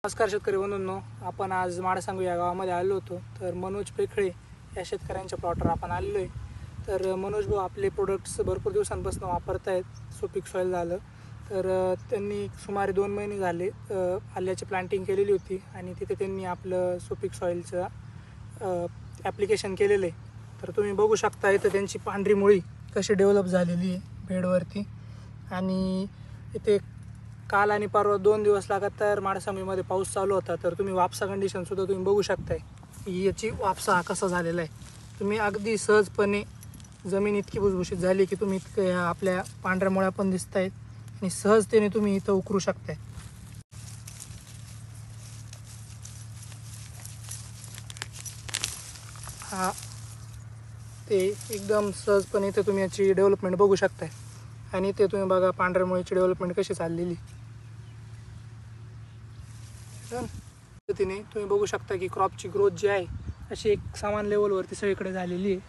नमस्कार शेतकरी बंधूंनो, आपण आज माडसांगवी या गावामध्ये आलो होतो. तर मनोज पेखळे या शेतकऱ्यांच्या प्लॉटवर आपण आलेलो आहे. तर मनोज भाऊ आपले प्रोडक्ट्स भरपूर दिवसांपासून वापरत आहेत. सुपीक सॉईल झालं तर त्यांनी सुमारे 2 महिने झाले आल्याची प्लांटिंग केलेली होती आणि तिथे त्यांनी आपलं सुपीक सॉईलचं ॲप्लिकेशन केलेलं आहे. तर तुम्ही बघू शकता इथं त्यांची पांढरी मुळी कशी डेव्हलप झालेली आहे बेडवरती. आणि इथे काल आणि परवा 2 दिवस लगातार माडसांगवीमध्ये पाऊस चालू होता. तर तुम्ही वापसा कंडिशनसुद्धा तुम्ही बघू शकताय की याची वापसा हा कसा झालेला आहे. तुम्ही अगदी सहजपणे जमीन इतकी भुसभुशीत झाली की तुम्ही इतकं आपल्या पांढऱ्या मुळ्या पण दिसत आहेत आणि सहजतेने तुम्ही इथं उकरू शकताय. हा ते एकदम सहजपणे इथे तुम्ही याची डेव्हलपमेंट बघू शकताय. आणि इथे तुम्ही बघा पांढऱ्या मुळीची डेव्हलपमेंट कशी चाललेली. पद्धतीने तुम्ही बघू शकता की क्रॉपची ग्रोथ जी आहे अशी एक समान लेवलवरती सगळीकडे झालेली आहे.